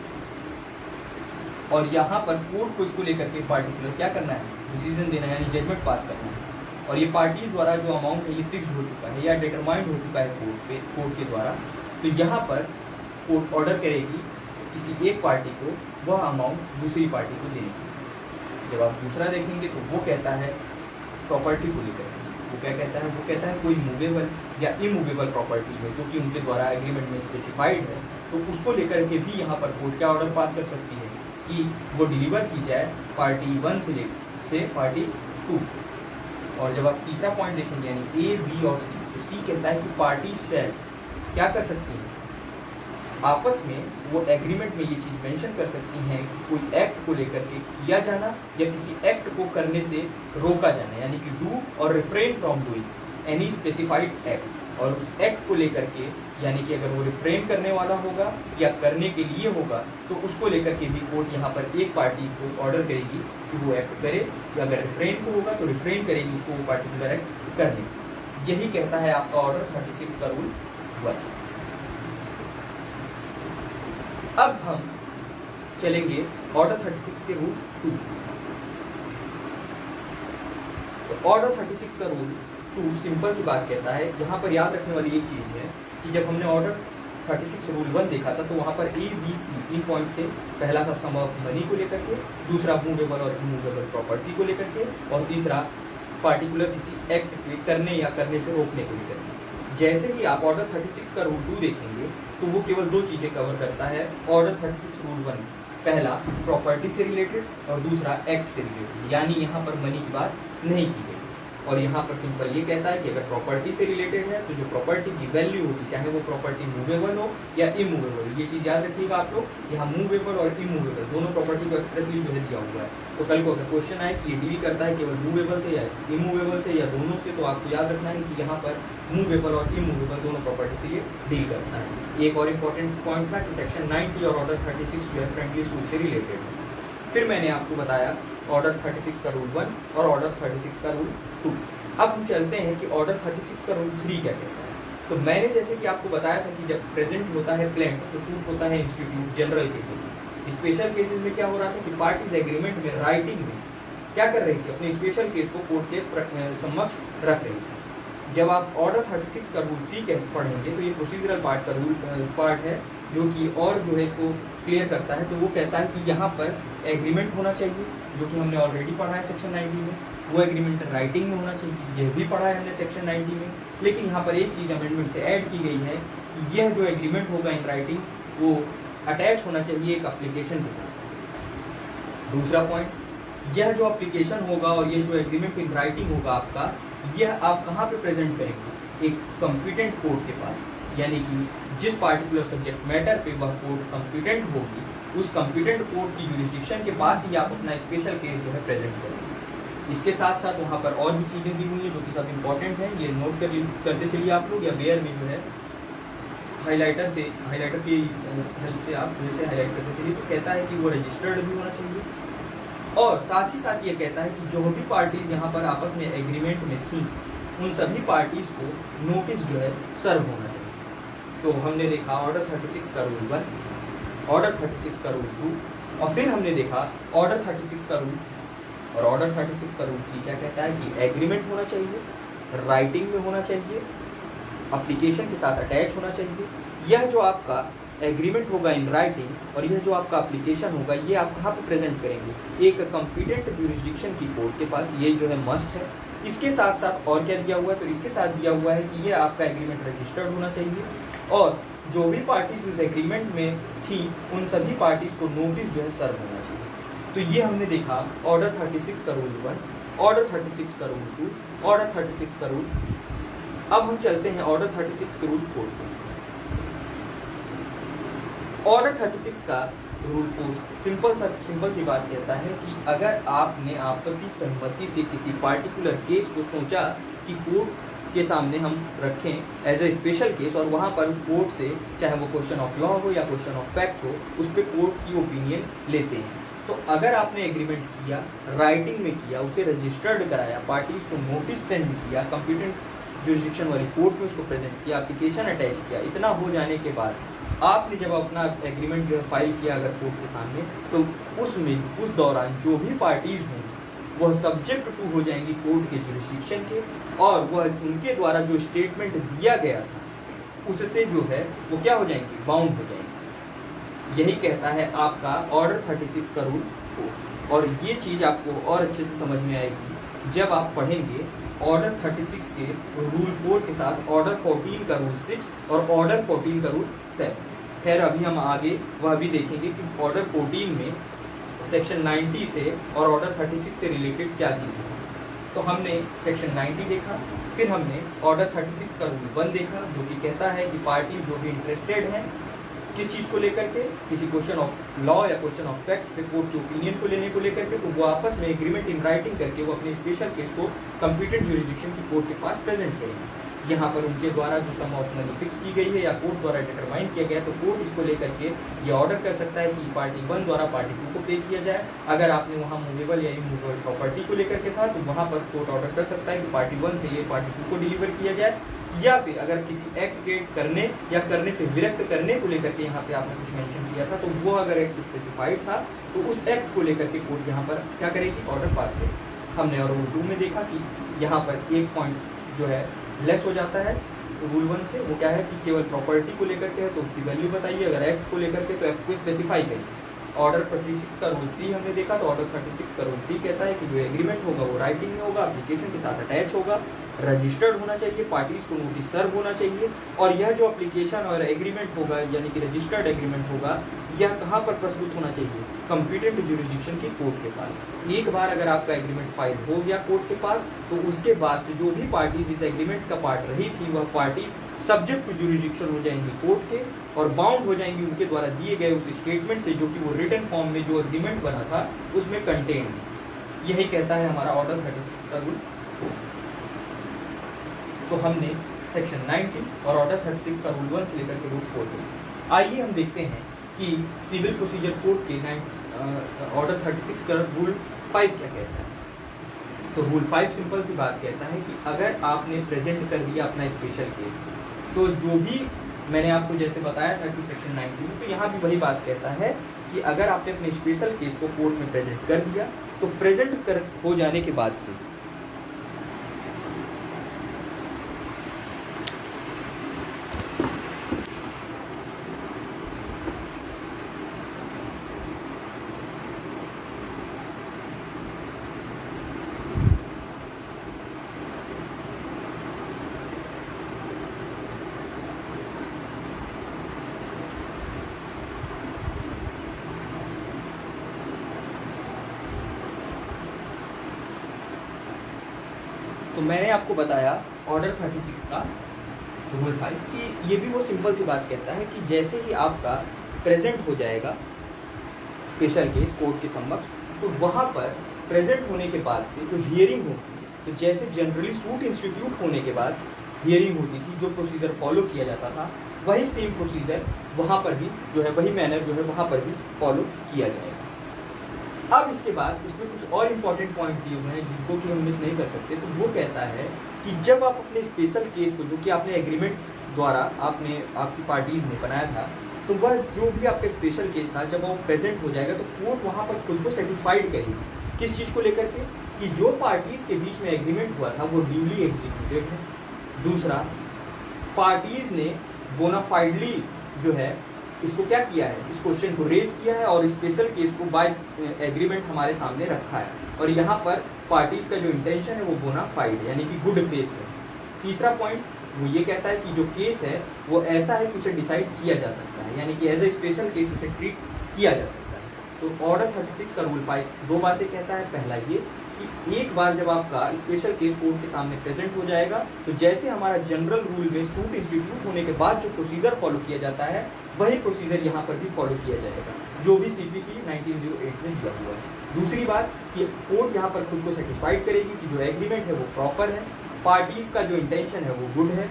और यहाँ पर कोर्ट को इसको लेकर के पार्टिकुलर क्या करना है, डिसीजन देना है, यानी जजमेंट पास करना है, और ये पार्टीज द्वारा जो अमाउंट है ये फिक्स हो चुका है या डिटरमाइंड हो चुका है कोर्ट के द्वारा, तो यहाँ पर कोर्ट ऑर्डर करेगी किसी एक पार्टी को वह अमाउंट दूसरी पार्टी को देने की। जब आप दूसरा देखेंगे तो वो कहता है प्रॉपर्टी को लेकर, वो क्या कहता है, वो कहता है कोई मूवेबल या इमूवेबल प्रॉपर्टी है जो कि उनके द्वारा एग्रीमेंट में स्पेसिफाइड है, तो उसको लेकर के भी यहाँ पर कोर्ट क्या ऑर्डर पास कर सकती है कि वो डिलीवर की जाए पार्टी 1 से पार्टी 2। और जब आप तीसरा पॉइंट देखेंगे यानी ए, बी और सी, तो सी कहता है कि पार्टी शैल क्या कर सकती है, आपस में वो एग्रीमेंट में ये चीज़ मेंशन कर सकती हैं कि कोई एक्ट को लेकर के किया जाना या किसी एक्ट को करने से रोका जाना, यानी कि डू और refrain from doing any specified act. और उस एक्ट को लेकर के, यानी कि अगर वो रिफ्रेन करने वाला होगा या करने के लिए होगा, तो उसको लेकर के भी कोर्ट यहाँ पर एक पार्टी को ऑर्डर करेगी कि वो एक्ट करे, या अगर रिफ्रेन को होगा तो रिफ्रेन करेगी उसको वो पार्टिकुलर एक्ट करने से। यही कहता है आपका ऑर्डर 36 का रूल 1। अब हम चलेंगे ऑर्डर 36 के रूल 2। तो ऑर्डर 36 का रूल 2 सिंपल सी बात कहता है, यहाँ पर याद रखने वाली एक चीज़ है कि जब हमने ऑर्डर 36 रूल 1 देखा था तो वहाँ पर ए, बी, सी 3 पॉइंट्स थे। पहला था सम ऑफ मनी को लेकर के, दूसरा मूवेबल और इमूवेबल प्रॉपर्टी को लेकर के, और तीसरा पार्टिकुलर किसी एक्ट के करने या करने से रोकने को लेकर के। जैसे ही आप ऑर्डर 36 का रूल 2 देखेंगे तो वो केवल 2 चीज़ें कवर करता है ऑर्डर 36 रूल 1। पहला प्रॉपर्टी से रिलेटेड और दूसरा एक्ट से रिलेटेड, यानी यहाँ पर मनी की बात नहीं की गई। और यहाँ पर सिंपल ये कहता है कि अगर प्रॉपर्टी से रिलेटेड है तो जो प्रॉपर्टी की वैल्यू होगी, चाहे वो प्रॉपर्टी मूवेबल हो या इमूवेबल, ये चीज़ याद रखिएगा आप लोग, यहाँ मूवेबल और इमूवेबल दोनों प्रॉपर्टी को एक्सप्रेसली जो है दिया हुआ है। तो कल को अगर क्वेश्चन आए कि ये डील करता है केवल मूवेबल से या इमूवेबल से या दोनों से, तो आपको याद रखना है कि यहाँ पर मूवेबल और इमूवेबल दोनों प्रॉपर्टी से ये डील करता है। एक और इम्पॉर्टेंट पॉइंट था कि सेक्शन 90 और ऑर्डर 36 जो है फ्रेंडली सूट से रिलेटेड है। फिर मैंने आपको बताया ऑर्डर 36 का रूल 1 और ऑर्डर 36 का रूल 2। अब हम चलते हैं कि ऑर्डर 36 का रूल 3 क्या कहता है। तो मैंने जैसे कि आपको बताया था कि जब प्रेजेंट होता है प्लेंट तो सूट होता है institute general cases. Special cases में क्या हो रहा था कि पार्टीज एग्रीमेंट में राइटिंग में क्या कर रही थी, अपने स्पेशल केस को कोर्ट के समक्ष रख रही थी। जब आप ऑर्डर 36 का रूल 3 पढ़ेंगे तो ये प्रोसीजरल पार्ट का रूल पार्ट है जो कि और जो है इसको क्लियर करता है। तो वो कहता है कि यहाँ पर एग्रीमेंट होना चाहिए, जो कि हमने ऑलरेडी पढ़ा है सेक्शन 90 में। वो एग्रीमेंट राइटिंग में होना चाहिए, यह भी पढ़ा है हमने सेक्शन 90 में। लेकिन यहाँ पर एक चीज़ अमेंडमेंट से ऐड की गई है कि यह जो एग्रीमेंट होगा इन राइटिंग वो अटैच होना चाहिए एक एप्लीकेशन के साथ। दूसरा पॉइंट, यह जो एप्लीकेशन होगा और ये जो एग्रीमेंट इन राइटिंग होगा आपका, यह आप कहाँ पे प्रेजेंट करेंगे, एक कॉम्पिटेंट कोर्ट के पास, यानी कि जिस पार्टिकुलर सब्जेक्ट मैटर पे वह कोर्ट कॉम्पिटेंट होगी उस कॉम्पिटेंट कोर्ट की जुरिस्डिक्शन के पास ही आप अपना स्पेशल केस जो है प्रेजेंट करेंगे। इसके साथ साथ वहाँ पर और भी चीज़ें दी हुई हैं जो कि सब इंपॉर्टेंट हैं, ये नोट करते चलिए आप लोग, या वेयर में जो है हाइलाइटर की हेल्प से आप जैसे हाईलाइट करते चलिए। तो कहता है कि वो रजिस्टर्ड भी होना चाहिए और साथ ही साथ ये कहता है कि जो भी पार्टीज यहाँ पर आपस में एग्रीमेंट में थी उन सभी पार्टीज को नोटिस जो है सर्व होना चाहिए। तो हमने देखा ऑर्डर 36 का रूल 1, ऑर्डर 36 का रूल 2 और फिर हमने देखा ऑर्डर 36 का रूल 3। और ऑर्डर 36 का रूल 3 क्या कहता है कि एग्रीमेंट होना चाहिए, राइटिंग में होना चाहिए, एप्लीकेशन के साथ अटैच होना चाहिए। यह जो आपका एग्रीमेंट होगा इन राइटिंग और यह जो आपका एप्लीकेशन होगा ये आप कहाँ पे प्रेजेंट करेंगे, एक कॉम्पिटेंट जुरिस्डिक्शन की कोर्ट के पास, ये जो है मस्ट है। इसके साथ साथ और क्या दिया हुआ है, तो इसके साथ दिया हुआ है कि ये आपका एग्रीमेंट रजिस्टर्ड होना चाहिए और जो भी पार्टीज उस एग्रीमेंट में थी उन सभी पार्टीज को नोटिस जो है सर्व होना चाहिए। तो ये हमने देखा ऑर्डर 36 का रूल 1, ऑर्डर 36 का रूल 2, ऑर्डर 36 का रूल 3। अब हम चलते हैं ऑर्डर 36 के रूल 4 पे। ऑर्डर 36 का रूल 4 सिंपल सी बात कहता है कि अगर आपने आपसी सहमति से किसी पार्टिकुलर केस को सोचा कि कोर्ट के सामने हम रखें एज ए स्पेशल केस और वहाँ पर उस कोर्ट से चाहे वो क्वेश्चन ऑफ लॉ हो या क्वेश्चन ऑफ फैक्ट हो उस पर कोर्ट की ओपिनियन लेते हैं। तो अगर आपने एग्रीमेंट किया, राइटिंग में किया, उसे रजिस्टर्ड कराया, पार्टीज को नोटिस सेंड किया, कॉम्पिटेंट जुरिस्डिक्शन वाली कोर्ट में उसको प्रेजेंट किया, एप्लीकेशन अटैच किया, इतना हो जाने के बाद आपने जब अपना एग्रीमेंट जो है फाइल किया अगर कोर्ट के सामने, तो उसमें उस दौरान जो भी पार्टीज होंगी वह सब्जेक्ट टू हो जाएंगी कोर्ट के जुरिस्डिक्शन के और वह उनके द्वारा जो स्टेटमेंट दिया गया था उससे जो है वो क्या हो जाएंगी, बाउंड हो जाएंगी। यही कहता है आपका ऑर्डर 36 का रूल 4 और ये चीज़ आपको और अच्छे से समझ में आएगी जब आप पढ़ेंगे ऑर्डर 36 के रूल 4 के साथ ऑर्डर 14 का रूल 6 और ऑर्डर 14 का रूल 7। खैर अभी हम आगे वह भी देखेंगे कि ऑर्डर 14 में सेक्शन 90 से और ऑर्डर 36 से रिलेटेड क्या चीज़ है। तो हमने सेक्शन 90 देखा, फिर हमने ऑर्डर 36 का रूल 1 देखा जो कि कहता है कि पार्टी जो भी इंटरेस्टेड हैं किस चीज़ को लेकर के, किसी क्वेश्चन ऑफ लॉ या क्वेश्चन ऑफ फैक्ट पे कोर्ट की ओपिनियन को लेने को लेकर के, तो वो आपस में एग्रीमेंट इन राइटिंग करके वो अपने स्पेशल केस को कॉम्पिटेंट जुरिस्डिक्शन की कोर्ट के पास प्रेजेंट करेंगे। यहाँ पर उनके द्वारा जो सम ऑफ मनी फिक्स की गई है या कोर्ट द्वारा डिटरमाइन किया गया, तो कोर्ट इसको लेकर के ये ऑर्डर कर सकता है कि पार्टी 1 द्वारा पार्टी 2 को पे किया जाए। अगर आपने वहाँ मूवेबल या इमूवेबल प्रॉपर्टी को लेकर के था तो वहाँ पर कोर्ट ऑर्डर कर सकता है कि पार्टी 1 से ये पार्टी 2 को डिलीवर किया जाए, या फिर अगर किसी एक्ट के करने या करने से विरक्त करने को लेकर के यहाँ पे आपने कुछ मेंशन किया था तो वो अगर एक्ट स्पेसिफाइड था तो उस एक्ट को लेकर के कोर्ट यहाँ पर क्या करेगी, ऑर्डर पास करेगी। हमने और रूल 2 में देखा कि यहाँ पर एक पॉइंट जो है लेस हो जाता है रूल 1 से, वो क्या है कि केवल प्रॉपर्टी को लेकर के है तो उसकी वैल्यू बताइए, अगर एक्ट को लेकर के तो एक्ट को स्पेसिफाई करिए। ऑर्डर 36 का रूल 3 हमने देखा, तो ऑर्डर 36 का रूल 3 कहता है कि जो एग्रीमेंट होगा वो राइटिंग में होगा, एप्लीकेशन के साथ अटैच होगा रजिस्टर्ड होना चाहिए, पार्टीज को नोटिस सर्व होना चाहिए, और यह जो एप्लीकेशन और एग्रीमेंट होगा यानी कि रजिस्टर्ड एग्रीमेंट होगा, यह कहाँ पर प्रस्तुत होना चाहिए? कॉम्पिटेंट ज्यूरिसडिक्शन की कोर्ट के पास। एक बार अगर आपका एग्रीमेंट फाइल हो गया कोर्ट के पास, तो उसके बाद से जो भी पार्टीज इस एग्रीमेंट का पार्ट रही थी, वह पार्टीज सब्जेक्ट टू ज्यूरिसडिक्शन हो जाएंगी कोर्ट के, और बाउंड हो जाएंगी उनके द्वारा दिए गए उस स्टेटमेंट से जो कि वो रिटन फॉर्म में जो एग्रीमेंट बना था उसमें कंटेन। यही कहता है हमारा ऑर्डर 36 का रूल 4। तो हमने सेक्शन 19 और ऑर्डर 36 का रूल 1 से लेकर के रूल 4 तक। आइए हम देखते हैं कि सिविल प्रोसीजर कोड के ऑर्डर 36 का रूल 5 क्या कहता है। तो रूल 5 सिंपल सी बात कहता है कि अगर आपने प्रेजेंट कर दिया अपना स्पेशल केस, तो जो भी मैंने आपको जैसे बताया था कि सेक्शन 19 में, तो यहाँ भी वही बात कहता है कि अगर आपने अपने स्पेशल केस को कोर्ट में प्रेजेंट कर दिया, तो प्रेजेंट कर हो जाने के बाद से तो मैंने आपको बताया ऑर्डर 36 का रूल 5 कि ये भी वो सिंपल सी बात कहता है कि जैसे ही आपका प्रेजेंट हो जाएगा स्पेशल केस कोर्ट के समक्ष, तो वहाँ पर प्रेजेंट होने के बाद से जो हियरिंग होती है, तो जैसे जनरली सूट इंस्टीट्यूट होने के बाद हियरिंग होती थी, जो प्रोसीजर फॉलो किया जाता था, वही सेम प्रोसीजर वहाँ पर भी जो है, वही मैनर जो है वहाँ पर भी फॉलो किया जाएगा। अब इसके बाद उसमें कुछ और इम्पॉर्टेंट पॉइंट दिए हुए हैं जिनको कि हम मिस नहीं कर सकते। तो वो कहता है कि जब आप अपने स्पेशल केस को, जो कि आपने एग्रीमेंट द्वारा आपकी पार्टीज ने बनाया था, तो वह जो भी आपका स्पेशल केस था, जब वो प्रेजेंट हो जाएगा तो कोर्ट वहाँ पर खुद को सेटिस्फाइड करेगी किस चीज़ को लेकर के, कि जो पार्टीज के बीच में एग्रीमेंट हुआ था वो ड्यूली एग्जीक्यूटेड है। दूसरा, पार्टीज ने बोनाफाइडली जो है इसको क्या किया है, इस क्वेश्चन को रेज किया है और स्पेशल केस को बाय एग्रीमेंट हमारे सामने रखा है, और यहाँ पर पार्टीज का जो इंटेंशन है वो बोनाफाइड है, यानी कि गुड फेथ है। तीसरा पॉइंट वो ये कहता है कि जो केस है वो ऐसा है कि उसे डिसाइड किया जा सकता है, यानी कि एज ए स्पेशल केस उसे ट्रीट किया जा सकता है। तो ऑर्डर 36 का रूल 5 दो बातें कहता है। पहला ये कि एक बार जब आपका स्पेशल केस कोर्ट के सामने प्रेजेंट हो जाएगा, तो जैसे हमारा जनरल रूल में सूट इंस्टीट्यूट होने के बाद जो प्रोसीजर फॉलो किया जाता है, वही प्रोसीजर यहाँ पर भी फॉलो किया जाएगा, जो भी CPC 1908 में दिया हुआ है। दूसरी बात कि कोर्ट यहाँ पर खुद को सेटिस्फाइड करेगी कि जो एग्रीमेंट है वो प्रॉपर है, पार्टीज का जो इंटेंशन है वो गुड है।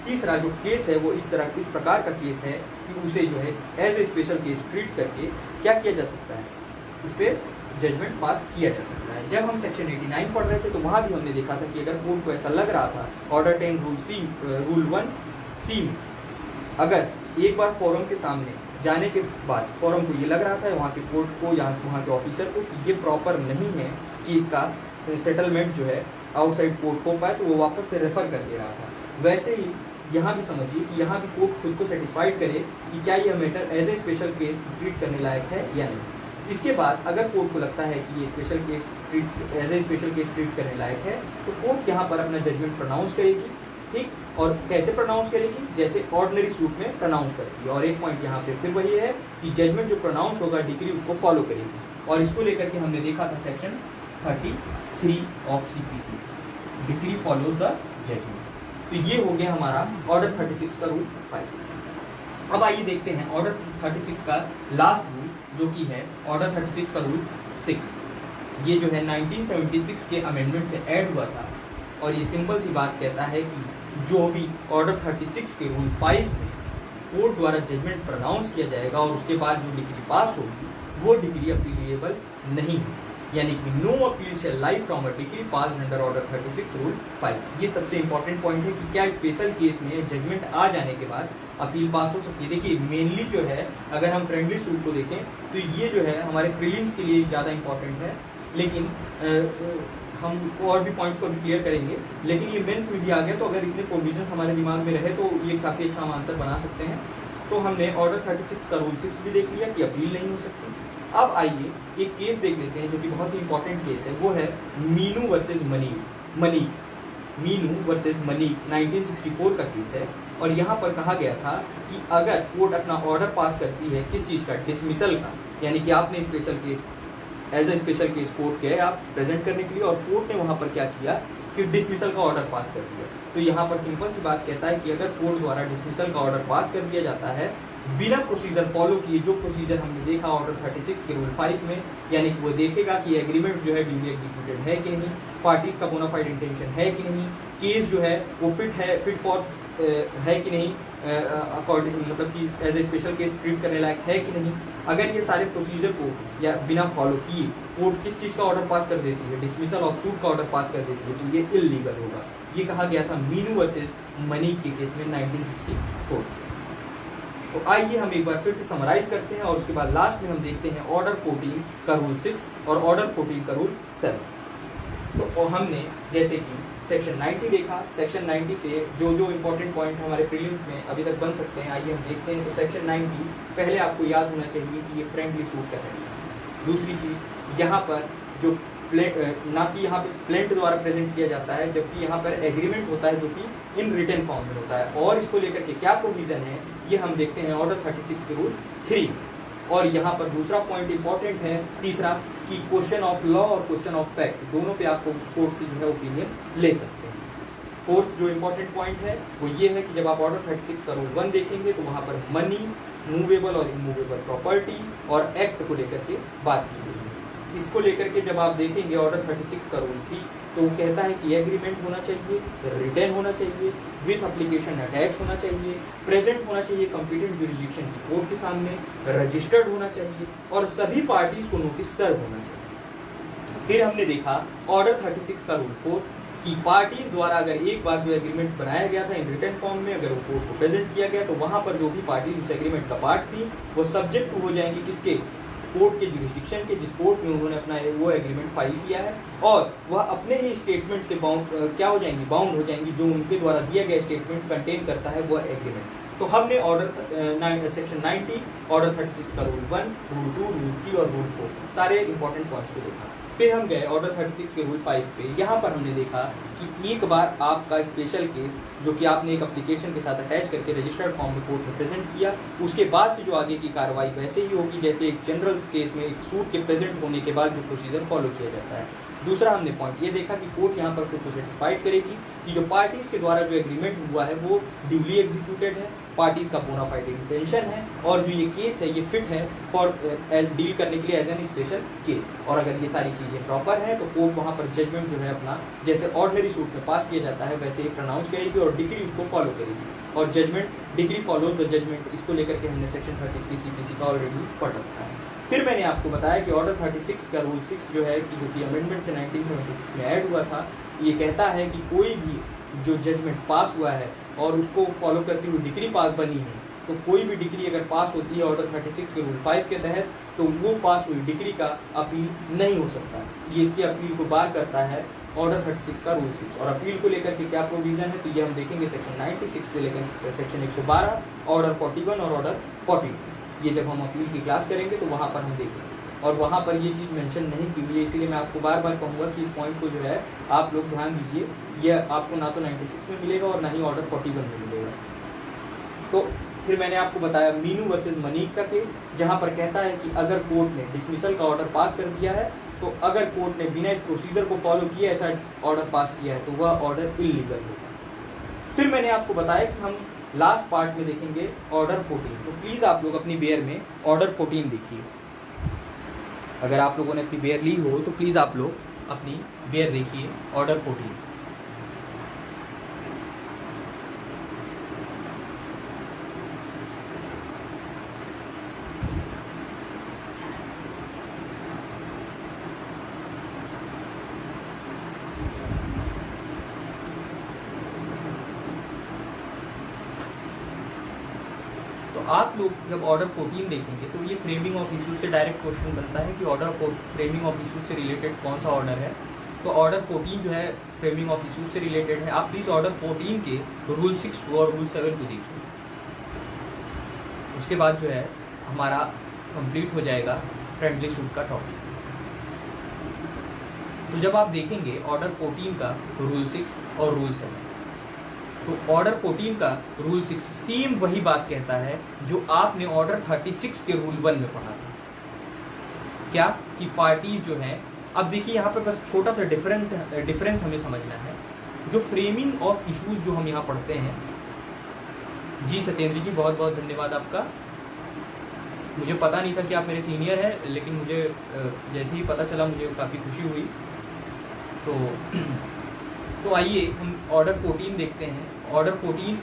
तीसरा, जो केस है वो इस प्रकार का केस है कि उसे जो है as a special case treat करके क्या किया जा सकता है, उस पर जजमेंट पास किया जा सकता है। जब हम सेक्शन 89 पढ़ रहे थे तो वहाँ भी हमने देखा था कि अगर कोर्ट को ऐसा लग रहा था, ऑर्डर 10 रूल 1C में, अगर एक बार फोरम के सामने जाने के बाद फोरम को ये लग रहा था, वहाँ के कोर्ट को या वहाँ के ऑफिसर को, कि ये प्रॉपर नहीं है कि इसका सेटलमेंट जो है आउटसाइड कोर्ट हो पाए, तो वो वापस से रेफर कर दे रहा था। वैसे ही यहाँ भी समझिए कि यहाँ भी कोर्ट खुद को सेटिस्फाइड करे कि क्या यह matter as a special case treat करने लायक है या नहीं। इसके बाद अगर कोर्ट को लगता है कि ये special case as a special case treat करने लायक है, तो कोर्ट यहाँ पर अपना जजमेंट प्रोनाउंस करेगी, ठीक। और कैसे प्रोनाउंस करेगी, जैसे ऑर्डिनरी सूट में प्रोनाउंस करती है। और एक पॉइंट यहाँ पे फिर वही है कि जजमेंट जो प्रोनाउंस होगा डिग्री उसको फॉलो करेगी, और इसको लेकर के हमने देखा था section 33 of CPC, decree follow the judgment. तो ये हो गया हमारा ऑर्डर 36 का रूल 5। अब आइए देखते हैं ऑर्डर 36 का लास्ट रूल, जो कि है ऑर्डर 36 का रूल 6। ये जो है 1976 के अमेंडमेंट से ऐड हुआ था, और ये सिंपल सी बात कहता है कि जो भी ऑर्डर 36 के रूल 5 में कोर्ट द्वारा जजमेंट प्रोनाउंस किया जाएगा और उसके बाद जो डिग्री पास होगी, वो डिग्री अपीलेबल नहीं है, यानी कि no appeal shall lie from a decree passed under order 36 rule 5। ये सबसे इंपॉर्टेंट पॉइंट है कि क्या स्पेशल केस में जजमेंट आ जाने के बाद अपील पास हो सकती है। देखिए मेनली जो है, अगर हम फ्रेंडली सूट को देखें तो ये जो है हमारे प्रीलिम्स के लिए ज़्यादा इंपॉर्टेंट है, लेकिन हम उसको और भी पॉइंट्स को भी क्लियर करेंगे। लेकिन ये मेंस में भी आ गया, तो अगर इतने प्रोविजन हमारे दिमाग में रहे तो ये काफ़ी अच्छा हम आंसर बना सकते हैं। तो हमने ऑर्डर 36 का रूल 6 भी देख लिया कि अपील नहीं हो सकती। अब आइए एक केस देख लेते हैं जो कि बहुत ही इंपॉर्टेंट केस है, वो है Meenu versus money. Meenu versus Malik 1964 का केस है, और यहाँ पर कहा गया था कि अगर कोर्ट अपना ऑर्डर पास करती है किस चीज़ का, डिसमिसल का, यानी कि आपने special case as a special case court गए आप प्रेजेंट करने के लिए, और कोर्ट ने वहाँ पर क्या किया कि डिसमिसल का ऑर्डर पास कर दिया। तो यहाँ पर सिंपल सी बात कहता है कि अगर कोर्ट द्वारा डिसमिसल का ऑर्डर पास कर दिया जाता है बिना प्रोसीजर फॉलो किए, जो प्रोसीजर हमने देखा ऑर्डर 36 के रूल 5 में, यानी कि वो देखेगा कि एग्रीमेंट जो है ड्यूली एग्जीक्यूटेड है कि नहीं, पार्टीज का बोनाफाइड इंटेंशन है कि नहीं, केस जो है वो फिट फॉर है कि नहीं, अकॉर्डिंग मतलब कि as a special case treat करने लायक है कि नहीं। अगर ये सारे प्रोसीजर को या बिना फॉलो किए कोर्ट किस चीज़ का ऑर्डर पास कर देती है, डिसमिसल ऑफ सूट का ऑर्डर पास कर देती है, तो ये इल्लीगल होगा। ये कहा गया था मीनू वर्सेस मनिक के केस में 1964। तो आइए हम एक बार फिर से समराइज करते हैं और उसके बाद लास्ट में हम देखते हैं ऑर्डर 14 का रूल 6 और ऑर्डर 14 का रूल 7। तो हमने जैसे कि सेक्शन 90 देखा, सेक्शन 90 से जो जो इंपॉर्टेंट पॉइंट हमारे प्रीलिम्स में अभी तक बन सकते हैं आइए हम देखते हैं। तो सेक्शन 90 पहले आपको याद होना चाहिए कि ये फ्रेंडली सूट का सेक्शन है। दूसरी चीज़ यहाँ पर जो ना कि यहाँ पे प्लेंट द्वारा प्रेजेंट किया जाता है, जबकि यहाँ पर एग्रीमेंट होता है जो कि इन रिटन फॉर्म में होता है, और इसको लेकर के क्या प्रोविजन है ये हम देखते हैं ऑर्डर 36 के रूल 3। और यहाँ पर दूसरा पॉइंट इंपॉर्टेंट है तीसरा कि क्वेश्चन ऑफ लॉ और क्वेश्चन ऑफ फैक्ट दोनों पे आपको कोर्ट से जो है ओपिनियन ले सकते हैं। फोर्थ जो इंपॉर्टेंट पॉइंट है वो ये है कि जब आप ऑर्डर 36 का रूल 1 देखेंगे तो वहाँ पर मनी, मूवेबल और इमूवेबल प्रॉपर्टी और एक्ट को लेकर के बात की गई है। इसको लेकर के जब आप देखेंगे ऑर्डर 36 का रूल 3 तो वो कहता है कि एग्रीमेंट होना चाहिए, रिटर्न होना चाहिए, विथ एप्लीकेशन अटैच होना चाहिए, प्रेजेंट होना चाहिए कंपीटेंट जुरिसडिक्शन की कोर्ट के सामने, रजिस्टर्ड होना चाहिए और सभी पार्टीज को नोटिस सर्व होना चाहिए। फिर हमने देखा ऑर्डर 36 का रूल 4 कि पार्टीज द्वारा अगर एक बार जो एग्रीमेंट बनाया गया था इन रिटन फॉर्म में, अगर वो कोर्ट को प्रेजेंट किया गया तो वहां पर जो भी पार्टीज उस एग्रीमेंट का पार्ट थी वो सब्जेक्ट हो जाएंगे किसके, कोर्ट के जुरिसडिक्शन के, जिस कोर्ट में उन्होंने अपना वो एग्रीमेंट फाइल किया है, और वह अपने ही स्टेटमेंट से क्या हो जाएंगी, बाउंड हो जाएंगी, जो उनके द्वारा दिया गया स्टेटमेंट कंटेन करता है वो एग्रीमेंट। तो हमने ऑर्डर सेक्शन 90, ऑर्डर 36 का रूल 1, रूल 2, रूल 3 और रूल 4 सारे इंपॉर्टेंट पॉइंट्स को देखा। फिर हम गए ऑर्डर 36 के रूल 5 पे। यहाँ पर हमने देखा कि एक बार आपका स्पेशल केस जो कि आपने एक एप्लीकेशन के साथ अटैच करके रजिस्टर्ड फॉर्म में कोर्ट में प्रेजेंट किया, उसके बाद से जो आगे की कार्रवाई वैसे ही होगी जैसे एक जनरल केस में एक सूट के प्रेजेंट होने के बाद जो प्रोसीजर फॉलो किया जाता है। दूसरा हमने पॉइंट ये देखा कि कोर्ट यहाँ पर खुद को सेटिस्फाइड करेगी कि जो पार्टीज के द्वारा जो एग्रीमेंट हुआ है वो ड्यूली एग्जीक्यूटेड है, पार्टीज का बोनाफाइड इंटेंशन है, और जो ये केस है ये फिट है फॉर डील करने के लिए एज एन स्पेशल केस। और अगर ये सारी चीज़ें प्रॉपर हैं तो कोर्ट वहाँ पर जजमेंट जो है अपना जैसे ऑर्डिनरी सूट में पास किया जाता है वैसे ही प्रोनाउंस करेगी और डिग्री उसको फॉलो करेगी, और judgment decree follow the judgment, इसको लेकर के हमने सेक्शन 33 CPC का ऑलरेडी पढ़ रखा है। फिर मैंने आपको बताया कि ऑर्डर 36 का रूल 6 जो है कि जो कि अमेंडमेंट से 1976 में ऐड हुआ था, ये कहता है कि कोई भी जो जजमेंट पास हुआ है और उसको फॉलो करती हुई डिग्री पास बनी है, तो कोई भी डिग्री अगर पास होती है ऑर्डर 36 के रूल 5 के तहत, तो वो पास हुई डिग्री का अपील नहीं हो सकता। ये इसके अपील को बार करता है ऑर्डर 36 का रूल 6। और अपील को लेकर के क्या प्रोविजन है तो ये हम देखेंगे सेक्शन 96 से लेकर सेक्शन 112, ऑर्डर 41 और ऑर्डर 42। ये जब हम अपील की क्लास करेंगे तो वहाँ पर हम देखेंगे, और वहाँ पर ये चीज़ मेंशन नहीं की हुई है, इसीलिए मैं आपको बार बार कहूँगा कि इस पॉइंट को जो है आप लोग ध्यान दीजिए। ये आपको ना तो 96 में मिलेगा और ना ही ऑर्डर 41 में मिलेगा। तो फिर मैंने आपको बताया मीनू वर्सेस मनीक का केस, जहाँ पर कहता है कि अगर कोर्ट ने डिसमिसल का ऑर्डर पास कर दिया है, तो अगर कोर्ट ने बिना इस प्रोसीजर को फॉलो किया ऐसा ऑर्डर पास किया है तो वह ऑर्डर इल्लीगल होगा। फिर मैंने आपको बताया कि हम लास्ट पार्ट में देखेंगे ऑर्डर 14। तो प्लीज़ आप लोग अपनी बेयर में ऑर्डर 14 देखिए। अगर आप लोगों ने अपनी बेयर ली हो तो प्लीज़ आप लोग अपनी बेयर देखिए ऑर्डर 14। आप लोग जब ऑर्डर 14 देखेंगे तो ये फ्रेमिंग ऑफ इश्यूज से डायरेक्ट क्वेश्चन बनता है कि ऑर्डर फ्रेमिंग ऑफ इश्यूज से रिलेटेड कौन सा ऑर्डर है। तो ऑर्डर 14 जो है फ्रेमिंग ऑफ इश्यूज से रिलेटेड है। आप प्लीज़ ऑर्डर 14 के रूल 6 को और रूल 7 को देखिए। उसके बाद जो है हमारा कंप्लीट हो जाएगा फ्रेंडली सूट का टॉपिक। तो जब आप देखेंगे ऑर्डर 14 का रूल 6 और रूल 7, तो ऑर्डर 14 का रूल 6 सेम वही बात कहता है जो आपने ऑर्डर 36 के रूल 1 में पढ़ा था। क्या कि पार्टीज जो हैं, अब देखिए यहाँ पर बस छोटा सा डिफरेंस हमें समझना है। जो फ्रेमिंग ऑफ इश्यूज जो हम यहाँ पढ़ते हैं, जी सत्येंद्र जी बहुत बहुत धन्यवाद आपका। मुझे पता नहीं था कि आप मेरे सीनियर हैं, लेकिन मुझे जैसे ही पता चला मुझे काफ़ी खुशी हुई। तो आइए हम ऑर्डर 14 देखते हैं। ऑर्डर 14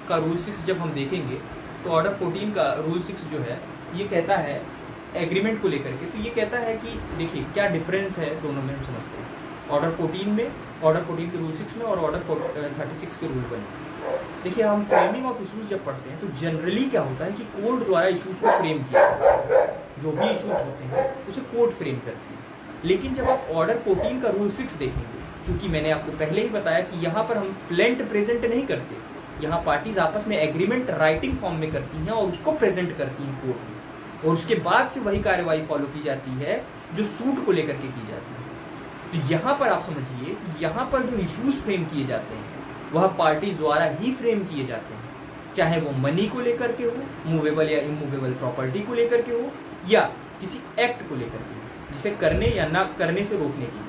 का रूल 6 जब हम देखेंगे तो ऑर्डर 14 का रूल 6 जो है ये कहता है एग्रीमेंट को लेकर के, तो ये कहता है कि देखिए क्या डिफरेंस है दोनों में हम समझते हैं। ऑर्डर 14 में, ऑर्डर 14 के रूल 6 में और ऑर्डर 36 के रूल 1 में। देखिए हम फ्रेमिंग ऑफ इश्यूज जब पढ़ते हैं तो जनरली क्या होता है कि कोर्ट द्वारा इश्यूज को फ्रेम किया जाता है। जो भी इश्यूज होते हैं उसे कोर्ट फ्रेम करती है। लेकिन जब आप ऑर्डर 14 का रूल 6 देखेंगे, चूंकि मैंने आपको पहले ही बताया कि यहाँ पर हम प्लेंट प्रेजेंट नहीं करते, यहाँ पार्टीज आपस में एग्रीमेंट राइटिंग फॉर्म में करती हैं और उसको प्रेजेंट करती हैं कोर्ट में, और उसके बाद से वही कार्रवाई फॉलो की जाती है जो सूट को लेकर के की जाती है। तो यहाँ पर आप समझिए कि यहाँ पर जो इश्यूज फ्रेम किए जाते हैं वह पार्टी द्वारा ही फ्रेम किए जाते हैं, चाहे वो मनी को लेकर के हो, मूवेबल या इमूवेबल प्रॉपर्टी को लेकर के हो, या किसी एक्ट को लेकर के हो जिसे करने या ना करने से रोकने की।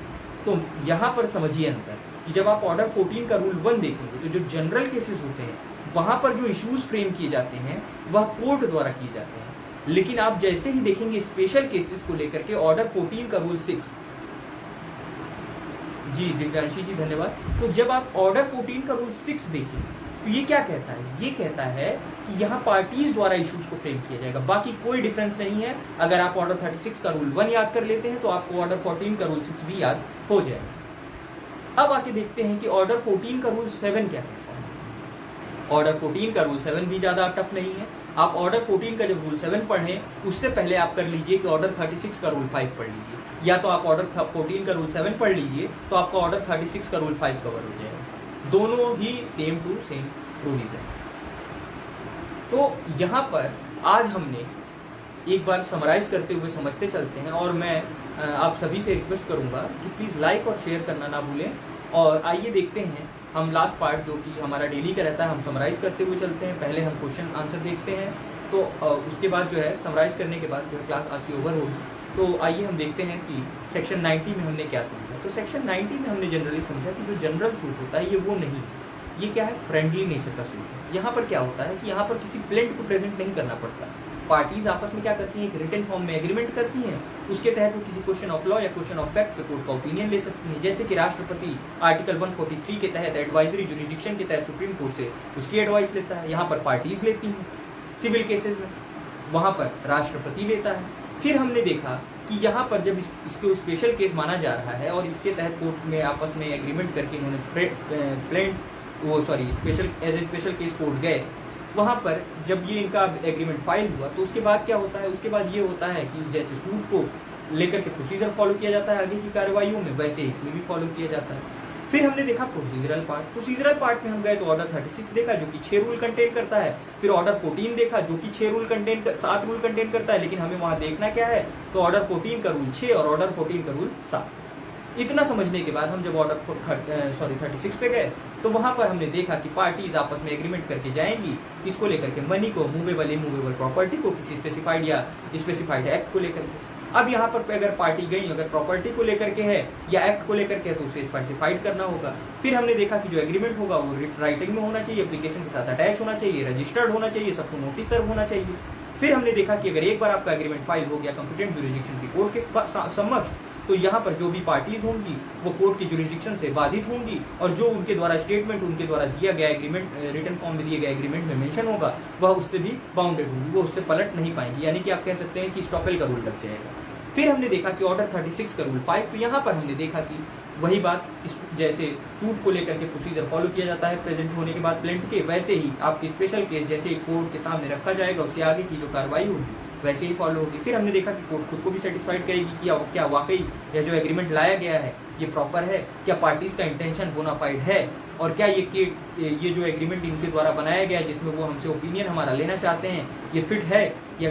तो यहाँ पर समझिए अंतर कि जब आप ऑर्डर 14 का रूल 1 देखेंगे तो जो जनरल केसेस होते हैं वहाँ पर जो इश्यूज फ्रेम किए जाते हैं वह कोर्ट द्वारा किए जाते हैं। लेकिन आप जैसे ही देखेंगे स्पेशल केसेस को लेकर के ऑर्डर 14 का रूल 6, जी दिव्यांशी जी धन्यवाद। तो जब आप ऑर्डर 14 का रूल 6 देखें तो ये क्या कहता है, ये कहता है कि यहाँ पार्टीज द्वारा इश्यूज को फ्रेम किया जाएगा, बाकी कोई डिफरेंस नहीं है। अगर आप ऑर्डर 36 का रूल 1 याद कर लेते हैं तो आपको ऑर्डर 14 का रूल 6 भी याद हो जाएगा। अब आके देखते हैं कि ऑर्डर 14 का रूल 7 क्या कहता है। ऑर्डर 14 का रूल 7 भी ज्यादा टफ नहीं है। आप ऑर्डर 14 का जब रूल 7 पढ़ें उससे पहले आप कर लीजिए कि ऑर्डर 36 का रूल 5 पढ़ लीजिए, या तो आप ऑर्डर 14 का रूल 7 पढ़ लीजिए तो आपका ऑर्डर 36 का रूल 5 कवर हो जाएगा। दोनों ही सेम टू सेम प्रोविजन। तो यहाँ पर आज हमने एक बार समराइज करते हुए समझते चलते हैं, और मैं आप सभी से रिक्वेस्ट करूंगा कि प्लीज़ लाइक और शेयर करना ना भूलें। और आइए देखते हैं हम लास्ट पार्ट जो कि हमारा डेली का रहता है हम समराइज करते हुए चलते हैं। पहले हम क्वेश्चन आंसर देखते हैं, तो उसके बाद जो है समराइज करने के बाद जो है क्लास आज की ओवर होगी। तो आइए हम देखते हैं कि सेक्शन 90 में हमने क्या समझा। तो सेक्शन 90 में हमने जनरली समझा कि जो जनरल सूट होता है ये वो नहीं है, ये क्या है, फ्रेंडली नेचर का सूट है। यहाँ पर क्या होता है कि यहाँ पर किसी प्लेंट को प्रेजेंट नहीं करना पड़ता। पार्टीज आपस में क्या करती हैं, एक रिटन फॉर्म में एग्रीमेंट करती हैं, उसके तहत वो किसी क्वेश्चन ऑफ लॉ या क्वेश्चन ऑफ फैक्ट पे कोर्ट का ओपिनियन ले सकती हैं। जैसे कि राष्ट्रपति आर्टिकल 143 के तहत एडवाइजरी जुरिडिक्शन के तहत सुप्रीम कोर्ट से उसकी एडवाइस लेता है, यहाँ पर पार्टीज लेती हैं। सिविल केसेज में वहाँ पर राष्ट्रपति लेता है। फिर हमने देखा कि यहाँ पर जब इसको स्पेशल केस माना जा रहा है और इसके तहत कोर्ट में आपस में एग्रीमेंट करके इन्होंने स्पेशल केस कोर्ट गए, वहाँ पर जब ये इनका एग्रीमेंट फाइल हुआ तो उसके बाद क्या होता है, उसके बाद ये होता है कि जैसे सूट को लेकर के प्रोसीजर फॉलो किया जाता है आगे की कार्रवाइयों में, वैसे इसमें भी फॉलो किया जाता है। फिर हमने देखा प्रोसीजरल पार्ट में हम गए तो ऑर्डर 36 देखा जो कि 6 रूल कंटेन करता है। फिर ऑर्डर 14 देखा जो कि 7 रूल कंटेन करता है, लेकिन हमें वहाँ देखना क्या है, तो ऑर्डर 14 का रूल 6 और ऑर्डर 14 का रूल 7। इतना समझने के बाद हम जब ऑर्डर 36 पे गए तो वहाँ पर हमने देखा कि पार्टीज आपस में एग्रीमेंट करके जाएंगी, इसको लेकर के मनी को, मूवेबल इमूवेबल प्रॉपर्टी को, किसी स्पेसिफाइड या स्पेसिफाइड एक्ट को लेकर के। अब यहाँ पर अगर पार्टी गई, अगर प्रॉपर्टी को लेकर के है या एक्ट को लेकर के है तो उसे स्पेसिफाइड करना होगा। फिर हमने देखा कि जो एग्रीमेंट होगा वो राइटिंग में होना चाहिए, एप्लीकेशन के साथ अटैच होना चाहिए, रजिस्टर्ड होना चाहिए, सबको नोटिस सर्व होना चाहिए। फिर हमने देखा कि अगर एक बार आपका एग्रीमेंट फाइल हो गया कॉम्पिटेंट जुरिडिक्शन की कोर्ट के समक्ष, तो यहाँ पर जो भी पार्टीज होंगी वो कोर्ट की जुरिडिक्शन से बाधित होंगी, और जो उनके द्वारा स्टेटमेंट, उनके द्वारा दिया गया एग्रीमेंट, रिटन फॉर्म में दिए गए एग्रीमेंट में मेंशन होगा, वह उससे भी बाउंडेड होंगी, वो उससे पलट नहीं पाएंगी। यानी कि आप कह सकते हैं कि स्टॉपेल का रूल लग जाएगा। फिर हमने देखा कि ऑर्डर 36 का रूल 5, तो यहाँ पर हमने देखा कि वही बात, जैसे सूट को लेकर के प्रोसीजर फॉलो किया जाता है प्रेजेंट होने के बाद प्लेंट के, वैसे ही आपकी स्पेशल केस जैसे कोर्ट के सामने रखा जाएगा, उसके आगे की जो कार्रवाई होगी वैसे ही फॉलो होगी। फिर हमने देखा कि कोर्ट खुद को भी सेटिस्फाइड करेगी कि क्या वाकई यह जो एग्रीमेंट लाया गया है ये प्रॉपर है, क्या पार्टीज का इंटेंशन बोनाफाइड है, और क्या ये जो एग्रीमेंट इनके द्वारा बनाया गया है जिसमें वो हमसे ओपिनियन हमारा लेना चाहते हैं ये फिट है या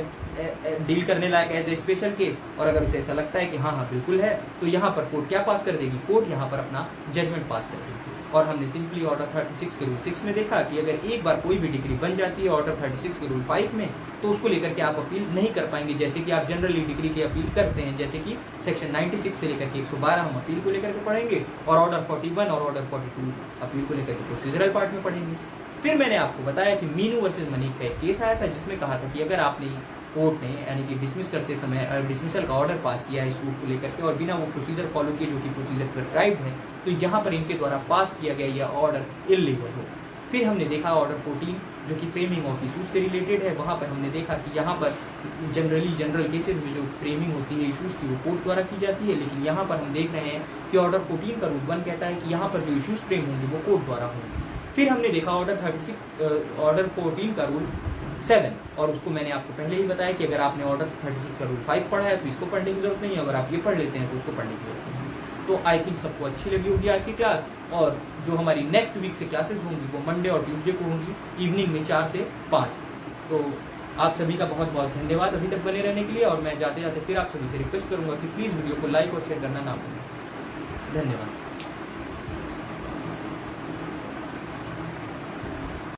डील करने like as a special case, और अगर उसे ऐसा लगता है कि हाँ बिल्कुल है, तो यहाँ पर कोर्ट क्या पास कर देगी, कोर्ट यहाँ पर अपना जजमेंट पास कर देगी। और हमने सिंपली ऑर्डर 36 के रूल 6 में देखा कि अगर एक बार कोई भी डिग्री बन जाती है ऑर्डर 36 के रूल 5 में, तो उसको लेकर के आप अपील नहीं कर पाएंगे, जैसे कि आप जनरली डिग्री की अपील करते हैं, जैसे कि सेक्शन 96 से लेकर के 112 हम अपील को लेकर के पढ़ेंगे, और ऑर्डर 41 और ऑर्डर 42 अपील को लेकर के प्रोसीजरल पार्ट में पढ़ेंगे। फिर मैंने आपको बताया कि मीनू वर्सेज मनीक का एक केस आया था, जिसमें कहा था कि अगर आपने कोर्ट ने यानी कि डिसमिस करते समय डिसमिसल का ऑर्डर पास किया है सूट को लेकर के, और बिना वो प्रोसीजर फॉलो किए जो कि प्रोसीजर प्रेस्क्राइब्ड है, तो यहाँ पर इनके द्वारा पास किया गया यह ऑर्डर इल्लीगल हो। फिर हमने देखा ऑर्डर 14 जो कि फ्रेमिंग ऑफ इशूज से रिलेटेड है। वहाँ पर हमने देखा कि यहाँ पर जनरल केसेस में जो फ्रेमिंग होती है इशूज़ की वो कोर्ट द्वारा की जाती है, लेकिन यहाँ पर हम देख रहे हैं कि ऑर्डर 14 का रूल 1 कहता है कि यहाँ पर जो इशूज़ फ्रेम होंगे वो कोर्ट द्वारा होंगे। फिर हमने देखा ऑर्डर 14 का रूल 7, और उसको मैंने आपको पहले ही बताया कि अगर आपने ऑर्डर 36 का रूल 5 पढ़ा है तो इसको पढ़ने की जरूरत नहीं है, अगर आप ये पढ़ लेते हैं तो उसको पढ़ने की जरूरत नहीं है। तो आई थिंक सबको अच्छी लगी होगी आज की क्लास, और जो हमारी नेक्स्ट वीक से क्लासेस होंगी वो मंडे और ट्यूसडे को होंगी इवनिंग में 4 से 5। तो आप सभी का बहुत बहुत धन्यवाद अभी तक बने रहने के लिए, और मैं जाते जाते फिर आप सभी से रिक्वेस्ट करूँगा कि प्लीज़ वीडियो को लाइक और शेयर करना ना भूलें। धन्यवाद।